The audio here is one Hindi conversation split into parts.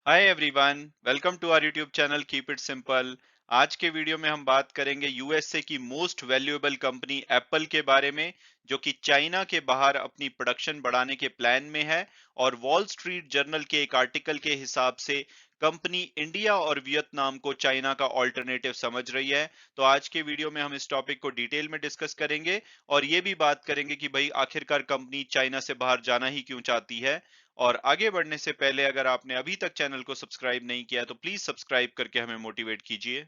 Hi everyone, welcome to our YouTube channel keep it simple. आज के वीडियो में हम बात करेंगे यूएसए की मोस्ट वैल्यूएबल कंपनी एप्पल के बारे में, जो कि चाइना के बाहर अपनी प्रोडक्शन बढ़ाने के प्लान में है। और वॉल स्ट्रीट जर्नल के एक आर्टिकल के हिसाब से कंपनी इंडिया और वियतनाम को चाइना का ऑल्टरनेटिव समझ रही है। तो आज के वीडियो में हम इस टॉपिक को डिटेल में डिस्कस करेंगे और ये भी बात करेंगे कि भाई आखिरकार कंपनी चाइना से बाहर जाना ही क्यों चाहती है। और आगे बढ़ने से पहले अगर आपने अभी तक चैनल को सब्सक्राइब नहीं किया तो प्लीज सब्सक्राइब करके हमें मोटिवेट कीजिए।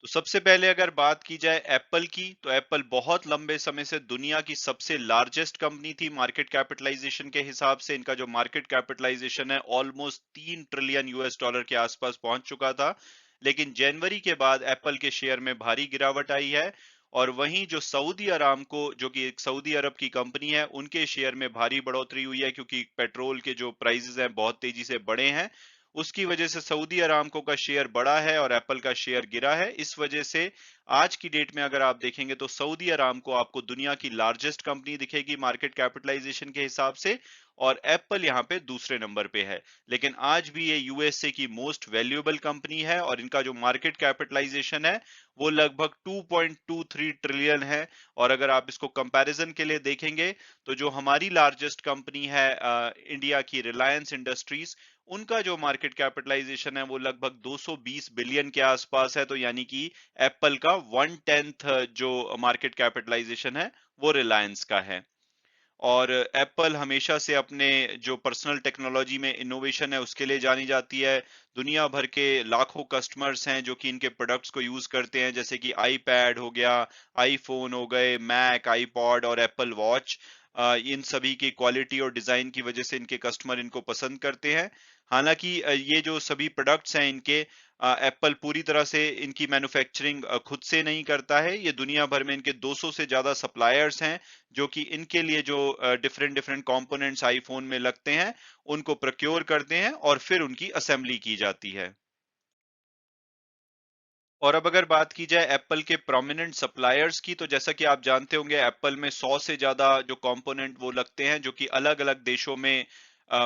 तो सबसे पहले अगर बात की जाए एप्पल की, तो एप्पल बहुत लंबे समय से दुनिया की सबसे लार्जेस्ट कंपनी थी मार्केट कैपिटलाइजेशन के हिसाब से। इनका जो मार्केट कैपिटलाइजेशन है ऑलमोस्ट 3 ट्रिलियन यूएस डॉलर के आसपास पहुंच चुका था। लेकिन जनवरी के बाद एप्पल के शेयर में भारी गिरावट आई है। और वहीं जो सऊदी अरामको, जो कि एक सऊदी अरब की कंपनी है, उनके शेयर में भारी बढ़ोतरी हुई है क्योंकि पेट्रोल के जो प्राइसेस हैं बहुत तेजी से बढ़े हैं। उसकी वजह से सऊदी अरामको का शेयर बढ़ा है और एप्पल का शेयर गिरा है। इस वजह से आज की डेट में अगर आप देखेंगे तो सऊदी अरामको आपको दुनिया की लार्जेस्ट कंपनी दिखेगी मार्केट कैपिटलाइजेशन के हिसाब से, और एप्पल यहाँ पे दूसरे नंबर पे है। लेकिन आज भी ये यूएसए की मोस्ट वैल्यूएबल कंपनी है और इनका जो मार्केट कैपिटलाइजेशन है वो लगभग 2.23 ट्रिलियन है। और अगर आप इसको कंपैरिजन के लिए देखेंगे तो जो हमारी लार्जेस्ट कंपनी है इंडिया की रिलायंस इंडस्ट्रीज, उनका जो मार्केट कैपिटलाइजेशन है वो लगभग 220 बिलियन के आसपास है। तो यानी कि एप्पल का 1/10 जो मार्केट कैपिटलाइजेशन है वो रिलायंस का है। और एप्पल हमेशा से अपने जो पर्सनल टेक्नोलॉजी में इनोवेशन है उसके लिए जानी जाती है। दुनिया भर के लाखों कस्टमर्स हैं जो कि इनके प्रोडक्ट्स को यूज करते हैं, जैसे कि आईपैड हो गया, आईफोन हो गए, मैक, आईपॉड और एप्पल वॉच। इन सभी की क्वालिटी और डिजाइन की वजह से इनके कस्टमर इनको पसंद करते हैं। हालांकि ये जो सभी प्रोडक्ट्स हैं इनके, एप्पल पूरी तरह से इनकी मैन्युफैक्चरिंग खुद से नहीं करता है। ये दुनिया भर में इनके 200 से ज्यादा सप्लायर्स हैं जो कि इनके लिए जो डिफरेंट डिफरेंट कंपोनेंट्स आईफोन में लगते हैं उनको प्रोक्योर करते हैं और फिर उनकी असेंबली की जाती है। और अब अगर बात की जाए एप्पल के प्रोमिनेंट सप्लायर्स की, तो जैसा कि आप जानते होंगे एप्पल में 100 से ज्यादा जो कंपोनेंट वो लगते हैं जो कि अलग अलग देशों में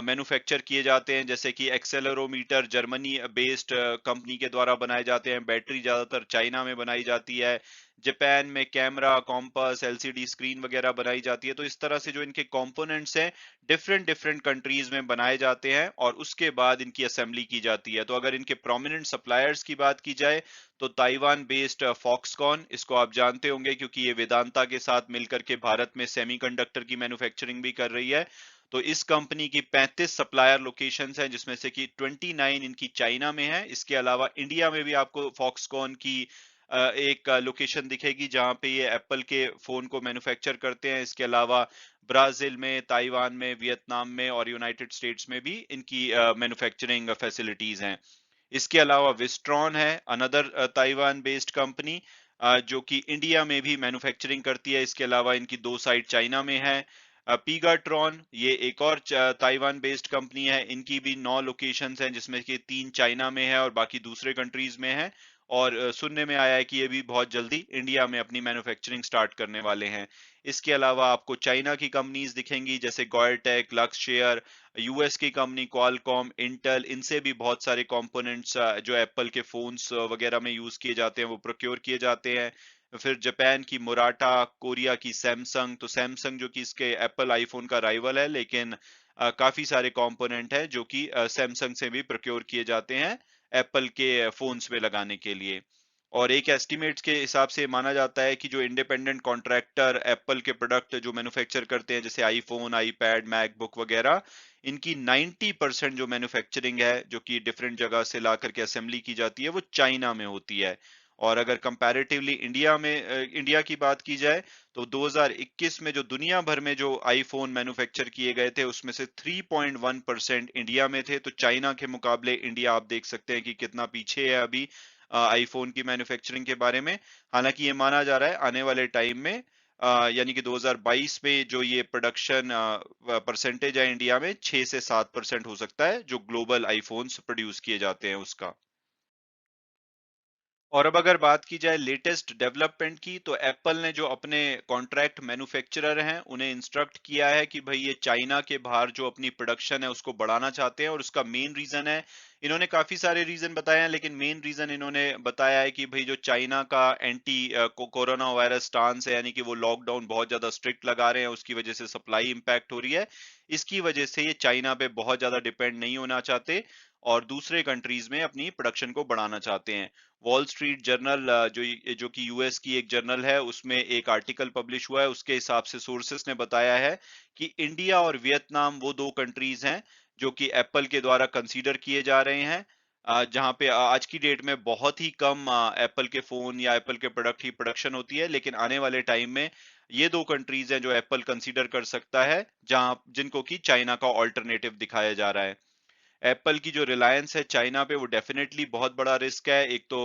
मैन्युफैक्चर किए जाते हैं। जैसे कि एक्सेलरोमीटर जर्मनी बेस्ड कंपनी के द्वारा बनाए जाते हैं, बैटरी ज्यादातर चाइना में बनाई जाती है, जापान में कैमरा, कॉम्पास, एलसीडी स्क्रीन वगैरह बनाई जाती है। तो इस तरह से जो इनके कंपोनेंट्स हैं डिफरेंट डिफरेंट कंट्रीज में बनाए जाते हैं और उसके बाद इनकी असेंबली की जाती है। तो अगर इनके प्रोमिनेंट सप्लायर्स की बात की जाए तो ताइवान बेस्ड फॉक्सकॉन, इसको आप जानते होंगे क्योंकि ये वेदांता के साथ मिलकर के भारत में सेमीकंडक्टर की मैन्युफैक्चरिंग भी कर रही है। तो इस कंपनी की 35 सप्लायर लोकेशंस हैं जिसमें से कि 29 इनकी चाइना में है। इसके अलावा इंडिया में भी आपको फॉक्सकॉन की एक लोकेशन दिखेगी जहां पे ये एप्पल के फोन को मैन्युफैक्चर करते हैं। इसके अलावा ब्राजील में, ताइवान में, वियतनाम में और यूनाइटेड स्टेट्स में भी इनकी मैन्युफैक्चरिंग फैसिलिटीज हैं। इसके अलावा विस्ट्रॉन है, अनदर ताइवान बेस्ड कंपनी, जो कि इंडिया में भी मैन्युफैक्चरिंग करती है। इसके अलावा इनकी 2 साइट चाइना में है। पीगाट्रॉन, ये एक और ताइवान बेस्ड कंपनी है, इनकी भी 9 लोकेशंस हैं जिसमें कि 3 चाइना में है और बाकी दूसरे कंट्रीज में है। और सुनने में आया है कि ये भी बहुत जल्दी इंडिया में अपनी मैन्युफैक्चरिंग स्टार्ट करने वाले हैं। इसके अलावा आपको चाइना की कंपनीज दिखेंगी जैसे गोयलटेक, लक्सशेयर, यूएस की कंपनी क्वालकॉम, इंटेल, इनसे भी बहुत सारे कंपोनेंट्स जो एप्पल के फोन्स वगैरह में यूज किए जाते हैं वो प्रोक्योर किए जाते हैं। फिर जापान की मुराटा, कोरिया की सैमसंग, तो सैमसंग जो कि इसके एप्पल आईफोन का राइवल है, लेकिन काफी सारे कंपोनेंट हैं जो कि सैमसंग से भी प्रोक्योर किए जाते हैं एप्पल के फोन्स में लगाने के लिए। और एक एस्टिमेट्स के हिसाब से माना जाता है कि जो इंडिपेंडेंट कॉन्ट्रैक्टर एप्पल के प्रोडक्ट जो मैन्युफैक्चर करते हैं जैसे आईफोन, आईपैड, मैकबुक वगैरह, इनकी 90% जो मैन्युफैक्चरिंग है जो कि डिफरेंट जगह से ला करके असेंबली की जाती है वो चाइना में होती है। और अगर कंपैरेटिवली इंडिया की बात की जाए तो 2021 में जो दुनिया भर में जो आईफोन मैन्युफैक्चर किए गए थे उसमें से 3.1% इंडिया में थे। तो चाइना के मुकाबले इंडिया आप देख सकते हैं कि कितना पीछे है अभी आईफोन की मैन्युफैक्चरिंग के बारे में। हालांकि ये माना जा रहा है आने वाले टाइम में, यानी कि 2022 में जो ये प्रोडक्शन परसेंटेज है इंडिया में 6 से 7% हो सकता है जो ग्लोबल आईफोन्स प्रोड्यूस किए जाते हैं उसका। और अब अगर बात की जाए लेटेस्ट डेवलपमेंट की, तो एप्पल ने जो अपने कॉन्ट्रैक्ट मैन्युफैक्चरर हैं उन्हें इंस्ट्रक्ट किया है कि भाई ये चाइना के बाहर जो अपनी प्रोडक्शन है उसको बढ़ाना चाहते हैं, और उसका मेन रीजन है, इन्होंने काफी सारे रीजन बताए हैं लेकिन मेन रीजन इन्होंने बताया है कि भाई जो चाइना का एंटी कोरोना वायरस स्टांस है, यानी कि वो लॉकडाउन बहुत ज्यादा स्ट्रिक्ट लगा रहे हैं, उसकी वजह से सप्लाई इंपैक्ट हो रही है। इसकी वजह से ये चाइना पे बहुत ज्यादा डिपेंड नहीं होना चाहते और दूसरे कंट्रीज में अपनी प्रोडक्शन को बढ़ाना चाहते हैं। वॉल स्ट्रीट जर्नल जो कि यूएस की एक जर्नल है, उसमें एक आर्टिकल पब्लिश हुआ है, उसके हिसाब से सोर्सेस ने बताया है कि इंडिया और वियतनाम वो दो कंट्रीज हैं जो कि एप्पल के द्वारा कंसीडर किए जा रहे हैं, जहां पे आज की डेट में बहुत ही कम एप्पल के फोन या एप्पल के प्रोडक्ट ही प्रोडक्शन होती है, लेकिन आने वाले टाइम में ये दो कंट्रीज हैं जो एप्पल कंसीडर कर सकता है, जहां जिनको कि चाइना का ऑल्टरनेटिव दिखाया जा रहा है। एप्पल की जो रिलायंस है चाइना पे, वो डेफिनेटली बहुत बड़ा रिस्क है। एक तो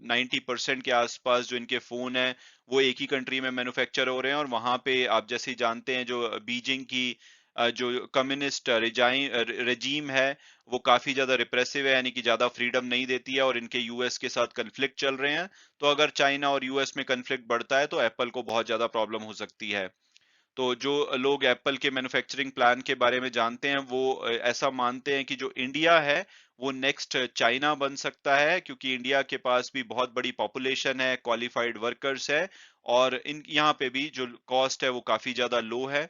90% के आसपास जो इनके फोन है वो एक ही कंट्री में मैन्युफैक्चर हो रहे हैं, और वहां पे आप जैसे ही जानते हैं जो बीजिंग की जो कम्युनिस्ट रेजीम है वो काफी ज्यादा रिप्रेसिव है, यानी कि ज्यादा फ्रीडम नहीं देती है, और इनके यूएस के साथ कन्फ्लिक्ट चल रहे हैं। तो अगर चाइना और यूएस में कन्फ्लिक्ट बढ़ता है तो एप्पल को बहुत ज्यादा प्रॉब्लम हो सकती है। तो जो लोग एप्पल के मैन्युफैक्चरिंग प्लान के बारे में जानते हैं वो ऐसा मानते हैं कि जो इंडिया है वो नेक्स्ट चाइना बन सकता है, क्योंकि इंडिया के पास भी बहुत बड़ी पॉपुलेशन है, क्वालिफाइड वर्कर्स है, और इन यहाँ पे भी जो कॉस्ट है वो काफी ज्यादा लो है।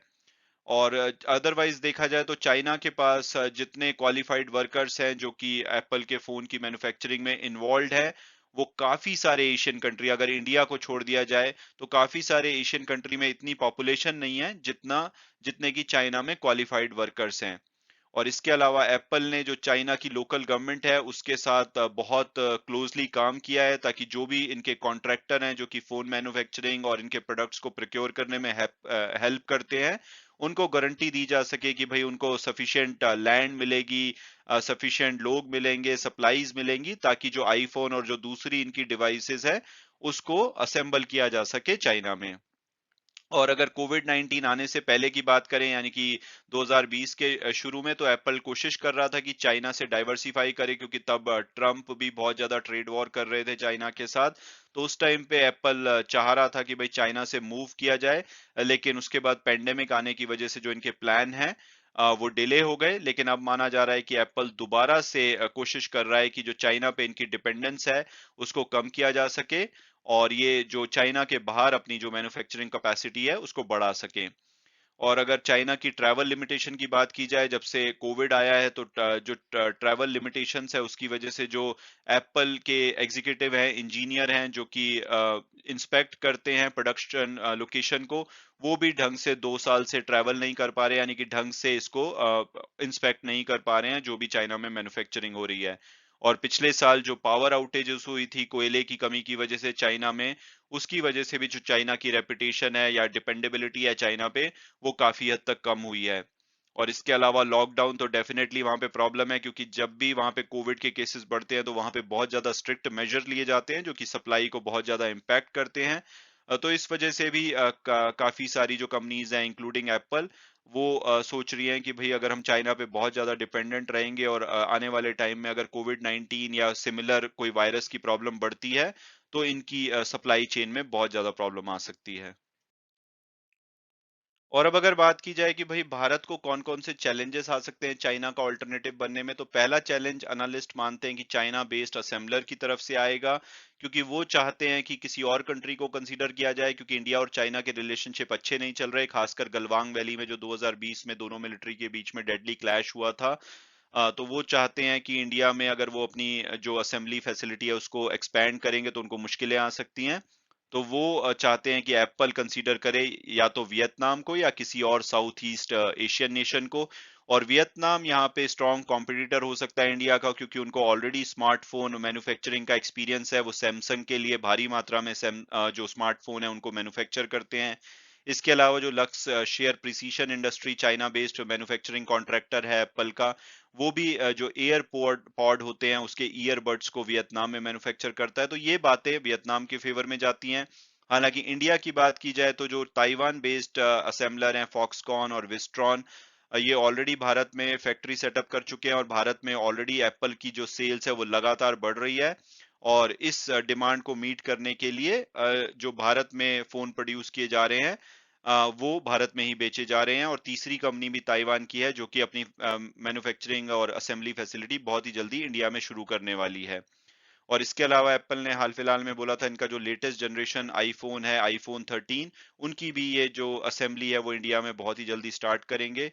और अदरवाइज देखा जाए तो चाइना के पास जितने क्वालिफाइड वर्कर्स हैं जो कि एप्पल के फोन की मैन्युफैक्चरिंग में इन्वॉल्व है, वो काफी सारे एशियन कंट्री, अगर इंडिया को छोड़ दिया जाए तो काफी सारे एशियन कंट्री में इतनी पॉपुलेशन नहीं है जितने की चाइना में क्वालिफाइड वर्कर्स हैं। और इसके अलावा एप्पल ने जो चाइना की लोकल गवर्नमेंट है उसके साथ बहुत क्लोजली काम किया है, ताकि जो भी इनके कॉन्ट्रैक्टर हैं जो कि फोन मैन्युफैक्चरिंग और इनके प्रोडक्ट्स को प्रोक्योर करने में हेल्प करते हैं, उनको गारंटी दी जा सके कि भाई उनको सफिशिएंट लैंड मिलेगी, सफिशिएंट लोग मिलेंगे, सप्लाईज मिलेंगी, ताकि जो आईफोन और जो दूसरी इनकी डिवाइसेस है उसको असेंबल किया जा सके चाइना में। और अगर कोविड 19 आने से पहले की बात करें, यानी कि 2020 के शुरू में, तो एप्पल कोशिश कर रहा था कि चाइना से डाइवर्सिफाई करे, क्योंकि तब ट्रम्प भी बहुत ज्यादा ट्रेड वॉर कर रहे थे चाइना के साथ। तो उस टाइम पे एप्पल चाह रहा था कि भाई चाइना से मूव किया जाए, लेकिन उसके बाद पेंडेमिक आने की वजह से जो इनके प्लान है वो डिले हो गए। लेकिन अब माना जा रहा है कि एप्पल दोबारा से कोशिश कर रहा है कि जो चाइना पे इनकी डिपेंडेंस है उसको कम किया जा सके, और ये जो चाइना के बाहर अपनी जो मैन्युफैक्चरिंग कैपेसिटी है उसको बढ़ा सकें। और अगर चाइना की ट्रैवल लिमिटेशन की बात की जाए, जब से कोविड आया है तो जो ट्रैवल लिमिटेशंस है उसकी वजह से जो एप्पल के एग्जीक्यूटिव हैं, इंजीनियर हैं जो कि इंस्पेक्ट करते हैं प्रोडक्शन लोकेशन को, वो भी ढंग से 2 साल से ट्रैवल नहीं कर पा रहे, यानी कि ढंग से इसको इंस्पेक्ट नहीं कर पा रहे हैं जो भी चाइना में मैन्युफैक्चरिंग हो रही है। और पिछले साल जो पावर आउटेजेस हुई थी कोयले की कमी की वजह से चाइना में, उसकी वजह से भी जो चाइना की रेपुटेशन है या डिपेंडेबिलिटी है चाइना पे, वो काफी हद तक कम हुई है। और इसके अलावा लॉकडाउन तो डेफिनेटली वहां पे प्रॉब्लम है, क्योंकि जब भी वहां पे कोविड के केसेस बढ़ते हैं तो वहां पे बहुत ज्यादा स्ट्रिक्ट मेजर लिए जाते हैं जो कि सप्लाई को बहुत ज्यादा इम्पैक्ट करते हैं। तो इस वजह से भी काफी सारी जो कंपनीज हैं इंक्लूडिंग एप्पल, वो सोच रही हैं कि भाई अगर हम चाइना पे बहुत ज्यादा डिपेंडेंट रहेंगे और आने वाले टाइम में अगर कोविड 19 या सिमिलर कोई वायरस की प्रॉब्लम बढ़ती है तो इनकी सप्लाई चेन में बहुत ज्यादा प्रॉब्लम आ सकती है। और अब अगर बात की जाए कि भाई भारत को कौन-कौन से चैलेंजेस आ सकते हैं चाइना का अल्टरनेटिव बनने में, तो पहला चैलेंज एनालिस्ट मानते हैं कि चाइना बेस्ड असेंबलर की तरफ से आएगा, क्योंकि वो चाहते हैं कि किसी और कंट्री को कंसीडर किया जाए, क्योंकि इंडिया और चाइना के रिलेशनशिप अच्छे नहीं चल रहे, खासकर गलवांग वैली में जो 2020 में दोनों मिलिट्री के बीच में डेडली क्लैश हुआ था। तो वो चाहते हैं कि इंडिया में अगर वो अपनी जो असेंबली फैसिलिटी है उसको एक्सपैंड करेंगे तो उनको मुश्किलें आ सकती हैं। तो वो चाहते हैं कि एप्पल कंसीडर करे या तो वियतनाम को या किसी और साउथ ईस्ट एशियन नेशन को। और वियतनाम यहाँ पे स्ट्रॉन्ग कॉम्पिटिटर हो सकता है इंडिया का, क्योंकि उनको ऑलरेडी स्मार्टफोन मैन्युफैक्चरिंग का एक्सपीरियंस है, वो सैमसंग के लिए भारी मात्रा में जो स्मार्टफोन है उनको मैन्युफैक्चर करते हैं। इसके अलावा जो lux share precision industry China based manufacturing contractor है एप्पल का, वो भी जो एयर पॉड पॉड होते हैं उसके ईयरबड्स को वियतनाम में मैन्युफैक्चर करता है, तो ये बातें वियतनाम के फेवर में जाती हैं। हालांकि इंडिया की बात की जाए तो जो ताइवान बेस्ड असेंबलर हैं फॉक्सकॉन और विस्ट्रॉन, ये ऑलरेडी भारत में फैक्ट्री सेटअप कर चुके हैं और भारत में ऑलरेडी एप्पल की जो सेल्स है वो लगातार बढ़ रही है। और इस डिमांड को मीट करने के लिए जो भारत में फोन प्रोड्यूस किए जा रहे हैं वो भारत में ही बेचे जा रहे हैं। और तीसरी कंपनी भी ताइवान की है जो कि अपनी मैन्युफैक्चरिंग और असेंबली फैसिलिटी बहुत ही जल्दी इंडिया में शुरू करने वाली है। और इसके अलावा एप्पल ने हाल फिलहाल में बोला था इनका जो लेटेस्ट जनरेशन आईफोन है, आईफोन 13, उनकी भी ये जो असेंबली है वो इंडिया में बहुत ही जल्दी स्टार्ट करेंगे।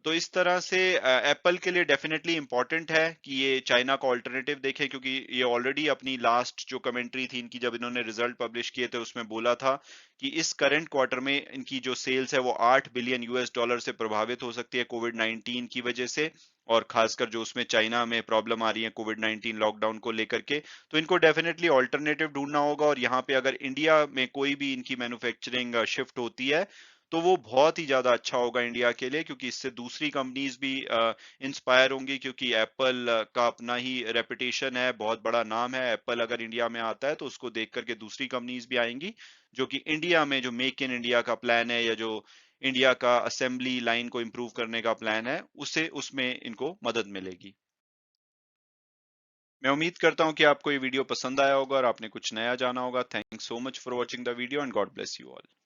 तो इस तरह से एप्पल के लिए डेफिनेटली इंपॉर्टेंट है कि ये चाइना का ऑल्टरनेटिव देखे, क्योंकि ये ऑलरेडी अपनी लास्ट जो कमेंट्री थी इनकी जब इन्होंने रिजल्ट पब्लिश किए थे उसमें बोला था कि इस करंट क्वार्टर में इनकी जो सेल्स है वो 8 बिलियन यूएस डॉलर से प्रभावित हो सकती है कोविड 19 की वजह से। और खासकर जो उसमें चाइना में प्रॉब्लम आ रही है कोविड 19 लॉकडाउन को लेकर के, तो इनको डेफिनेटली ऑल्टरनेटिव ढूंढना होगा। और यहाँ पे अगर इंडिया में कोई भी इनकी मैन्युफैक्चरिंग शिफ्ट होती है तो वो बहुत ही ज्यादा अच्छा होगा इंडिया के लिए, क्योंकि इससे दूसरी कंपनीज भी इंस्पायर होंगी, क्योंकि एप्पल का अपना ही रेपुटेशन है, बहुत बड़ा नाम है। एप्पल अगर इंडिया में आता है तो उसको देख करके दूसरी कंपनीज भी आएंगी जो कि इंडिया में जो मेक इन इंडिया का प्लान है या जो इंडिया का असेंबली लाइन को इम्प्रूव करने का प्लान है उसे उसमें इनको मदद मिलेगी। मैं उम्मीद करता हूं कि आपको ये वीडियो पसंद आया होगा और आपने कुछ नया जाना होगा। Thanks so much for watching the video and God bless you all.